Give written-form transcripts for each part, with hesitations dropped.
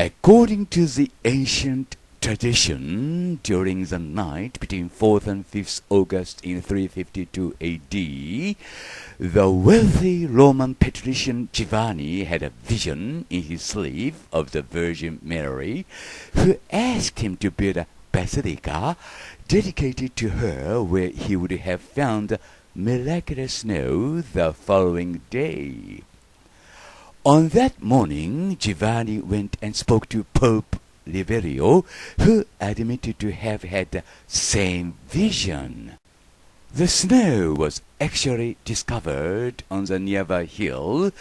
According to the ancient tradition, during the night between 4th and 5th August in 352 AD, the wealthy Roman patrician Giovanni had a vision in his sleep of the Virgin Mary, who asked him to build a basilica dedicated to her where he would have found miraculous snow the following day. On that morning, Giovanni went and spoke to Pope Liverio, who admitted to have had the same vision. The snow was actually discovered on the nearby hill,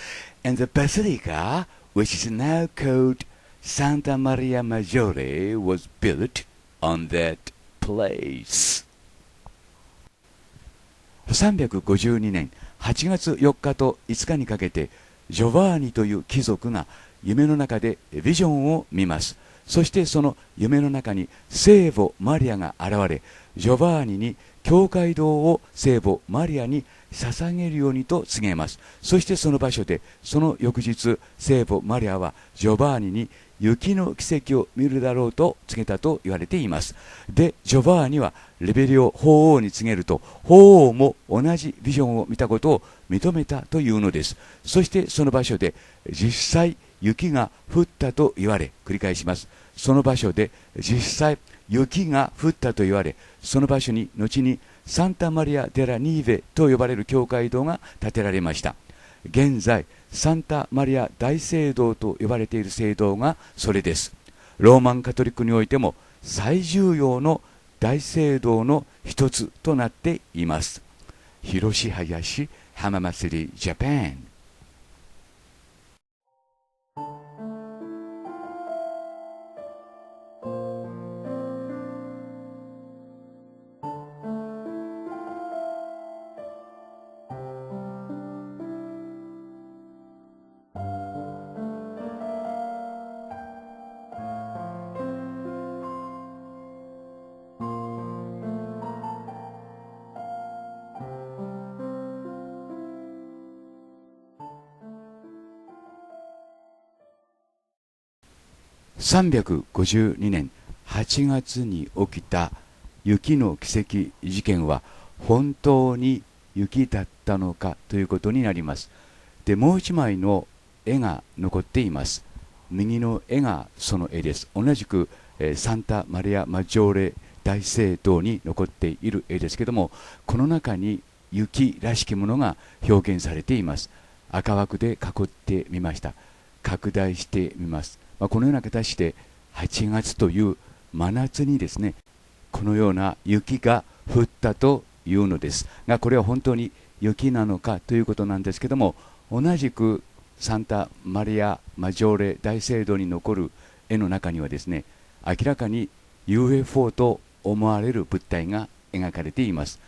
and the basilica, which is now called Santa Maria Maggiore, was built on that place. 352年8月4日と5日にかけて、ジョバーニという貴族が夢の中でビジョンを見ます。そしてその夢の中に聖母マリアが現れ、ジョバーニに教会堂を聖母マリアに捧げるようにと告げます。そしてその場所で、その翌日、聖母マリアはジョバーニに雪の奇跡を見るだろうと告げたと言われています。で、ジョバーニはレベリオ法王に告げると、法王も同じビジョンを見たことを認めたというのです。そしてその場所で実際雪が降ったと言われ、繰り返します。その場所で実際雪が降ったと言われ、その場所に後にサンタマリア・デラ・ニーヴェと呼ばれる教会堂が建てられました。現在サンタマリア大聖堂と呼ばれている聖堂がそれです。ローマンカトリックにおいても最重要の大聖堂の一つとなっています。Hiroshi Hayashi浜祭りジャパン。352年8月に起きた雪の奇跡事件は本当に雪だったのかということになります。で、もう一枚の絵が残っています。右の絵がその絵です。同じく、サンタマリア・マジョーレ大聖堂に残っている絵ですけども、この中に雪らしきものが表現されています。赤枠で囲ってみました。拡大してみます。このような形で8月という真夏にですね、このような雪が降ったというのですが、これは本当に雪なのかということなんですけども、同じくサンタマリア・マジョーレ大聖堂に残る絵の中にはですね、明らかに UFO と思われる物体が描かれています。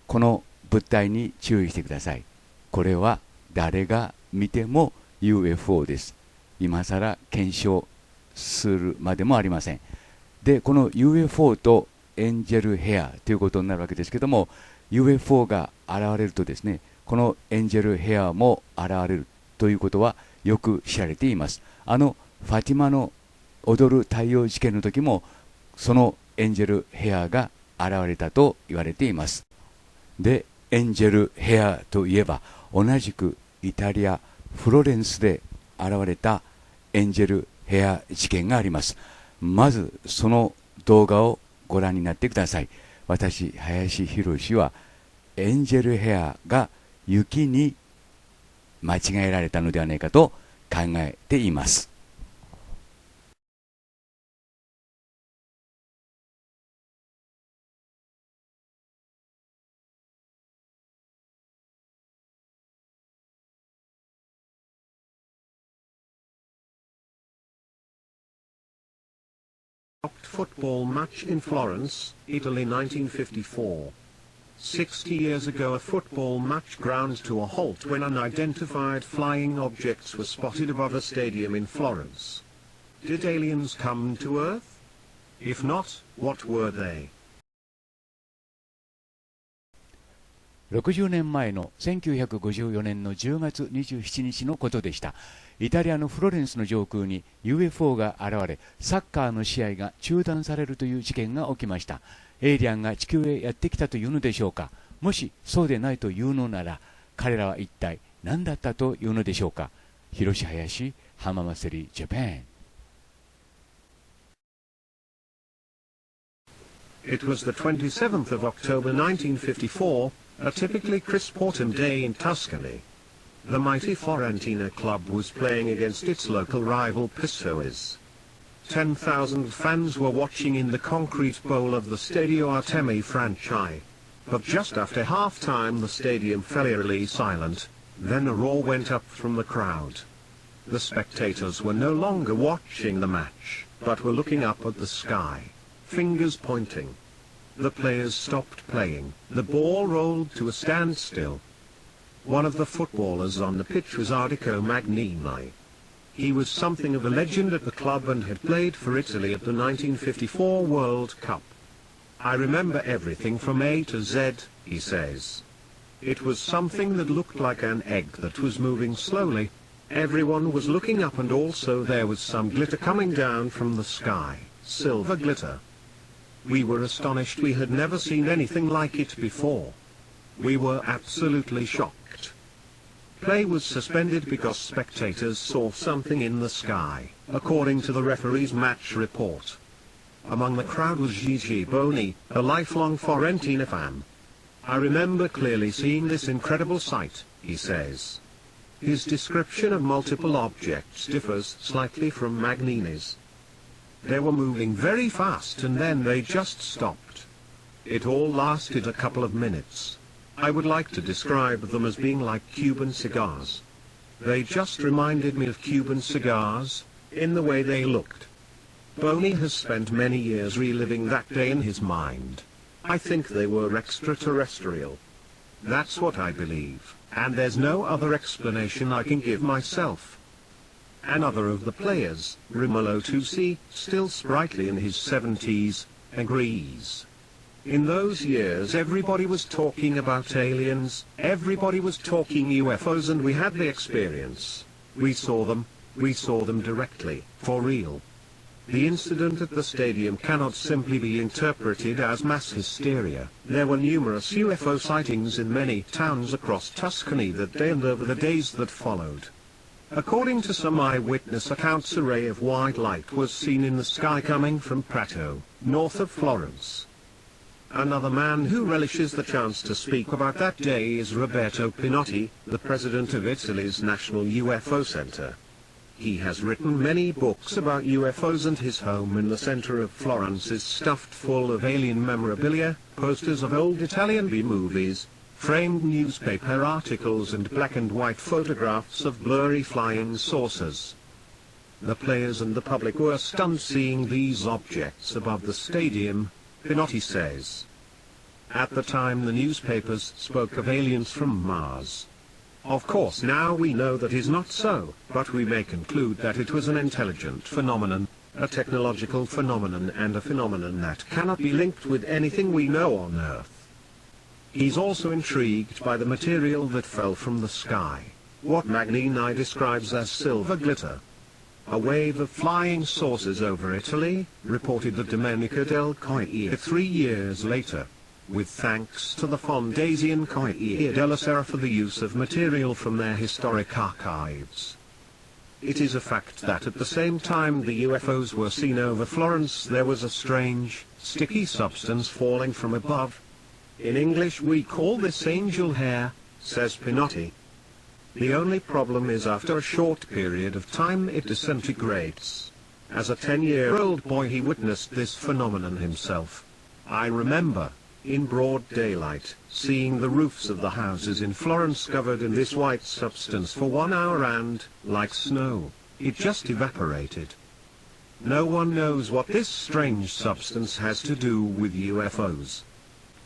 この物体に注意してください。これは誰が見ても UFO です。今更検証するまでもありません。で、この UFO とエンジェルヘアということになるわけですけども、 UFO が現れるとですね、このエンジェルヘアも現れるということはよく知られています。ファティマの踊る太陽事件の時もそのエンジェルヘアが現れたと言われています。で、エンジェルヘアといえば同じくイタリア・フロレンスで現れたエンジェルヘア事件があります。まずその動画をご覧になってください。私、林博はエンジェルヘアが雪に間違えられたのではないかと考えています。Football match in Florence, Italy 1954. 60 years ago a football match ground to a halt when unidentified flying objects were spotted above a stadium in Florence. Did aliens come to Earth? If not, what were they? 60年前の1954年の10月27日のことでした。イタリアのフロレンスの上空に UFO が現れ、サッカーの試合が中断されるという事件が起きました。エイリアンが地球へやってきたというのでしょうか。もしそうでないというのなら、彼らは一体何だったというのでしょうか。広志林浜祭りジャパン。It was the 27th of October 1954, a typically crisp autumn day in Tuscany. The mighty Fiorentina club was playing against its local rival Pistoiese. 10,000 fans were watching in the concrete bowl of the Stadio Artemi Franchi. But just after half-time the stadium fell eerily silent, then a roar went up from the crowd. The spectators were no longer watching the match, but were looking up at the sky, fingers pointing. The players stopped playing, the ball rolled to a standstill. One of the footballers on the pitch was Ardico Magnini. He was something of a legend at the club and had played for Italy at the 1954 World Cup. I remember everything from A to Z, he says. It was something that looked like an egg that was moving slowly. Everyone was looking up and also there was some glitter coming down from the sky, silver glitter. We were astonished, we had never seen anything like it before. We were absolutely shocked. Play was suspended because spectators saw something in the sky, according to the referee's match report. Among the crowd was Gigi Boni, a lifelong Fiorentina fan. I remember clearly seeing this incredible sight, he says. His description of multiple objects differs slightly from Magnini's. They were moving very fast and then they just stopped. It all lasted a couple of minutes. I would like to describe them as being like Cuban cigars. They just reminded me of Cuban cigars, in the way they looked. Boni has spent many years reliving that day in his mind. I think they were extraterrestrial. That's what I believe, and there's no other explanation I can give myself. Another of the players, Rimolo Tusi, still sprightly in his 70s, agrees. In those years everybody was talking about aliens, everybody was talking UFOs, and we had the experience. We saw them directly, for real. The incident at the stadium cannot simply be interpreted as mass hysteria. There were numerous UFO sightings in many towns across Tuscany that day and over the days that followed. According to some eyewitness accounts, a ray of white light was seen in the sky coming from Prato, north of Florence. Another man who relishes the chance to speak about that day is Roberto Pinotti, the president of Italy's National UFO Center. He has written many books about UFOs, and his home in the center of Florence is stuffed full of alien memorabilia, posters of old Italian B-movies, framed newspaper articles and black and white photographs of blurry flying saucers. The players and the public were stunned seeing these objects above the stadium, Pinotti says. At the time the newspapers spoke of aliens from Mars. Of course now we know that is not so, but we may conclude that it was an intelligent phenomenon, a technological phenomenon, and a phenomenon that cannot be linked with anything we know on Earth. He's also intrigued by the material that fell from the sky, what Magnini describes as silver glitter. A wave of flying saucers over Italy, reported the Domenica del Corriere 3 years later, with thanks to the Fondazione Corriere della Sera for the use of material from their historic archives. It is a fact that at the same time the UFOs were seen over Florence, there was a strange, sticky substance falling from above. In English we call this angel hair, says Pinotti. The only problem is after a short period of time it disintegrates. As a 10-year-old boy he witnessed this phenomenon himself. I remember, in broad daylight, seeing the roofs of the houses in Florence covered in this white substance for 1 hour and, like snow, it just evaporated. No one knows what this strange substance has to do with UFOs.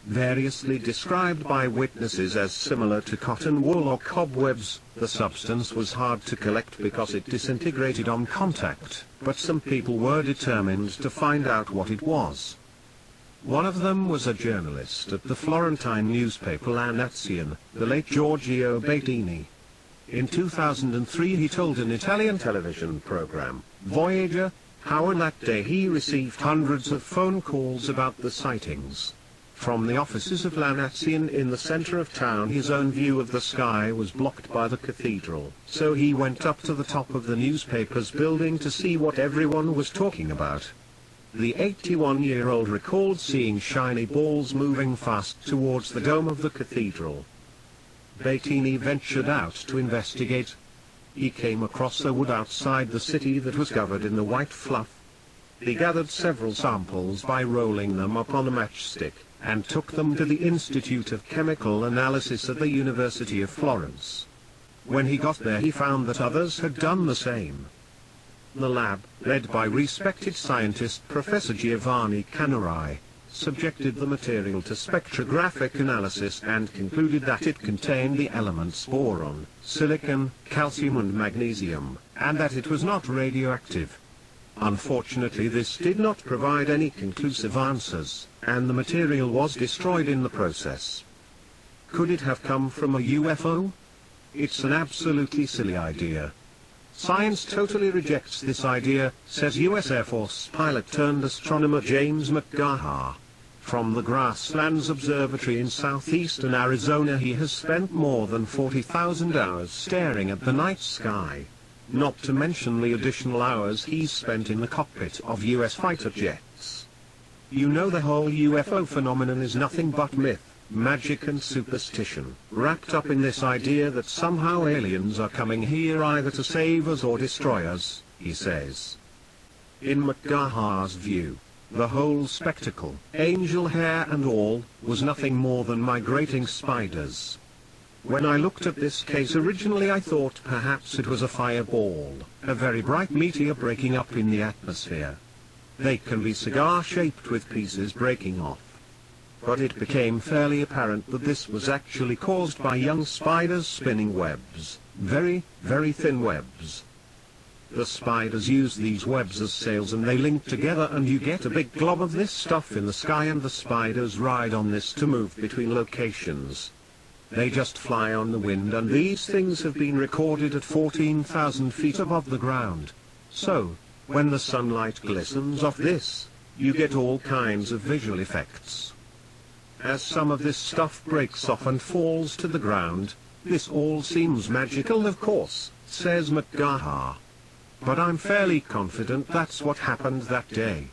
Variously described by witnesses as similar to cotton wool or cobwebs, the substance was hard to collect because it disintegrated on contact, but some people were determined to find out what it was. One of them was a journalist at the Florentine newspaper La Nazione, the late Giorgio Bettini. In 2003 he told an Italian television program, Voyager, how on that day he received hundreds of phone calls about the sightings. From the offices of La Nazione in the center of town his own view of the sky was blocked by the cathedral, so he went up to the top of the newspaper's building to see what everyone was talking about. The 81-year-old recalled seeing shiny balls moving fast towards the dome of the cathedral. Bettini ventured out to investigate. He came across a wood outside the city that was covered in the white fluff. He gathered several samples by rolling them up on a matchstick, and took them to the Institute of Chemical Analysis at the University of Florence. When he got there he found that others had done the same. The lab, led by respected scientist Professor Giovanni Canori, subjected the material to spectrographic analysis and concluded that it contained the elements boron, silicon, calcium and magnesium, and that it was not radioactive. Unfortunately this did not provide any conclusive answers, and the material was destroyed in the process. Could it have come from a UFO? It's an absolutely silly idea. Science totally rejects this idea, says US Air Force pilot turned astronomer James McGaha. From the Grasslands Observatory in southeastern Arizona he has spent more than 40,000 hours staring at the night sky. Not to mention the additional hours he's spent in the cockpit of US fighter jets. You know the whole UFO phenomenon is nothing but myth, magic and superstition, wrapped up in this idea that somehow aliens are coming here either to save us or destroy us, he says. In McGaha's view, the whole spectacle, angel hair and all, was nothing more than migrating spiders. When I looked at this case originally I thought perhaps it was a fireball, a very bright meteor breaking up in the atmosphere. They can be cigar-shaped with pieces breaking off. But it became fairly apparent that this was actually caused by young spiders spinning webs, very, very thin webs. The spiders use these webs as sails and they link together and you get a big glob of this stuff in the sky and the spiders ride on this to move between locations. They just fly on the wind and these things have been recorded at 14,000 feet above the ground. So, when the sunlight glistens off this, you get all kinds of visual effects. As some of this stuff breaks off and falls to the ground, this all seems magical of course, says McGaha. But I'm fairly confident that's what happened that day.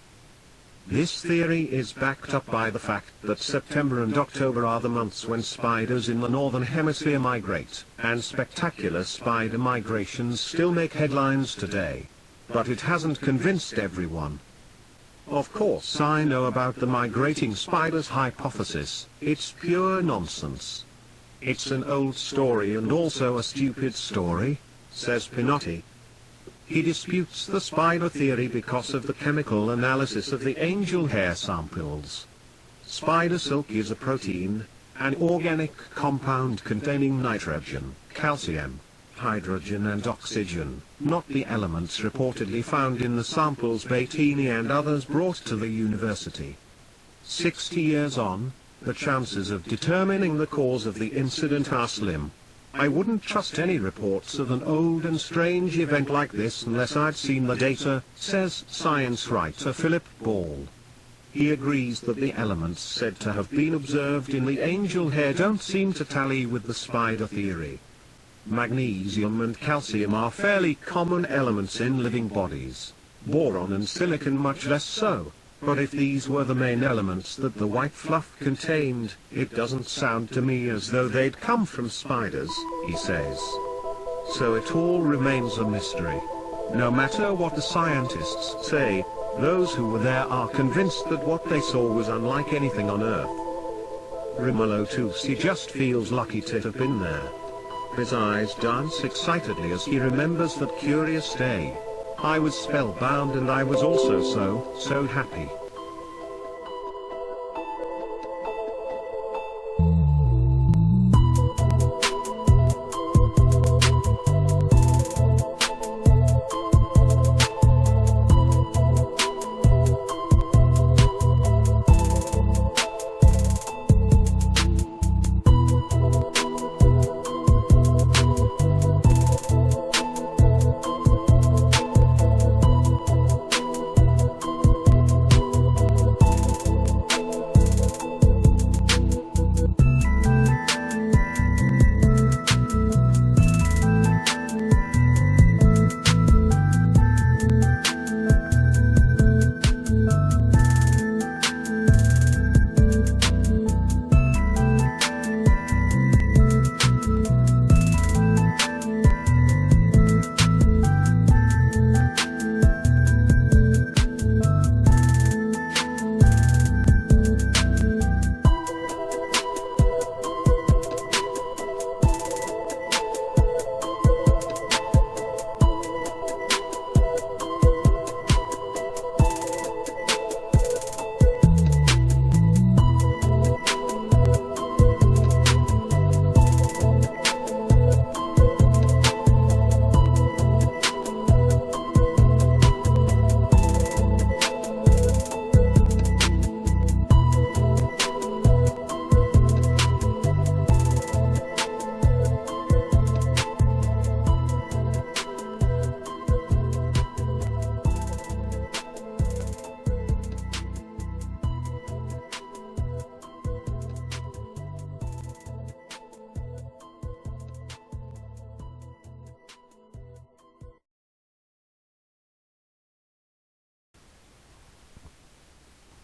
This theory is backed up by the fact that September and October are the months when spiders in the northern hemisphere migrate, and spectacular spider migrations still make headlines today. But it hasn't convinced everyone. Of course I know about the migrating spiders hypothesis, it's pure nonsense. It's an old story and also a stupid story, says Pinotti. He disputes the spider theory because of the chemical analysis of the angel hair samples. Spider silk is a protein, an organic compound containing nitrogen, calcium, hydrogen and oxygen, not the elements reportedly found in the samples Bettini and others brought to the university. 60 years on, the chances of determining the cause of the incident are slim. I wouldn't trust any reports of an old and strange event like this unless I'd seen the data, says science writer Philip Ball. He agrees that the elements said to have been observed in the angel hair don't seem to tally with the spider theory. Magnesium and calcium are fairly common elements in living bodies. Boron and silicon much less so. But if these were the main elements that the white fluff contained, it doesn't sound to me as though they'd come from spiders, he says. So it all remains a mystery. No matter what the scientists say, those who were there are convinced that what they saw was unlike anything on Earth. Rimolo Tusi just feels lucky to have been there. His eyes dance excitedly as he remembers that curious day. I was spellbound and I was also so happy.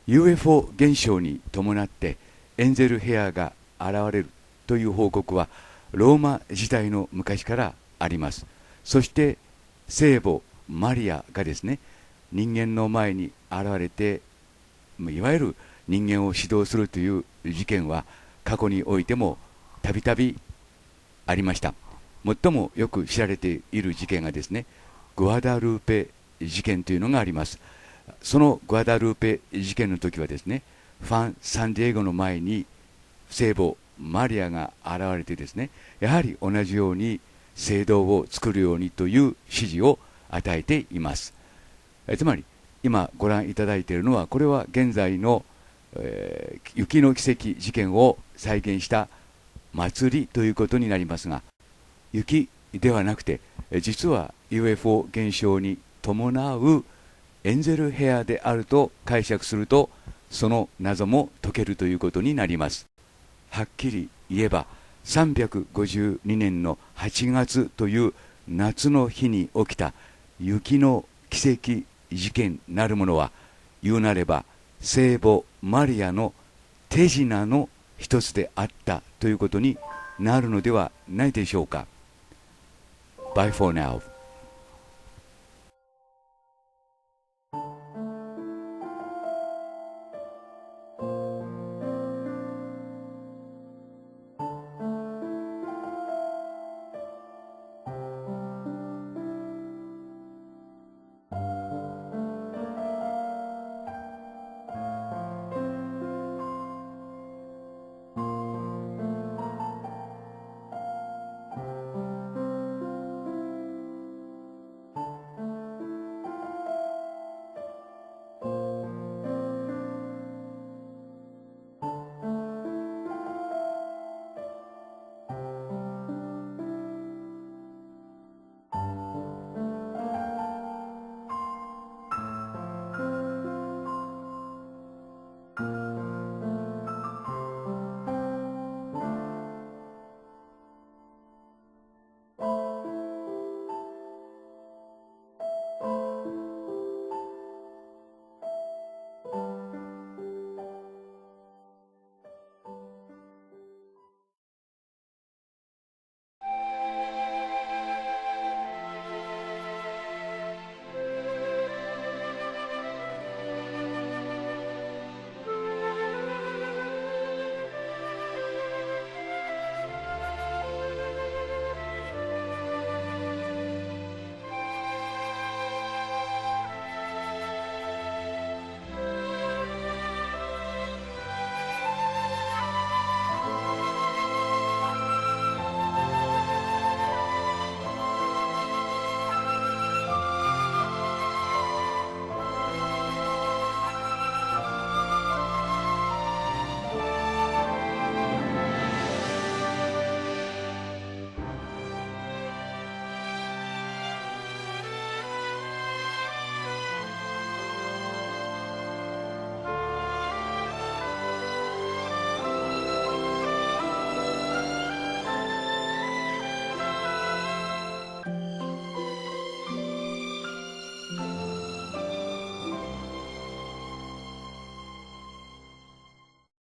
UFO 現象に伴ってエンゼルヘアが現れるという報告はローマ時代の昔からあります。そして聖母マリアがですね、人間の前に現れていわゆる人間を指導するという事件は過去においてもたびたびありました。最もよく知られている事件がですね、グアダルーペ事件というのがあります。そのグアダルーペ事件の時はですね、ファン・サンディエゴの前に聖母マリアが現れてですね、やはり同じように聖堂を作るようにという指示を与えています。つまり今ご覧いただいているのは、これは現在の、雪の奇跡事件を再現した祭りということになりますが、雪ではなくて実は UFO 現象に伴うエンゼルヘアであると解釈すると、その謎も解けるということになります。はっきり言えば352年の8月という夏の日に起きた雪の奇跡事件なるものは、言うなれば聖母マリアの手品の一つであったということになるのではないでしょうか。Bye for now.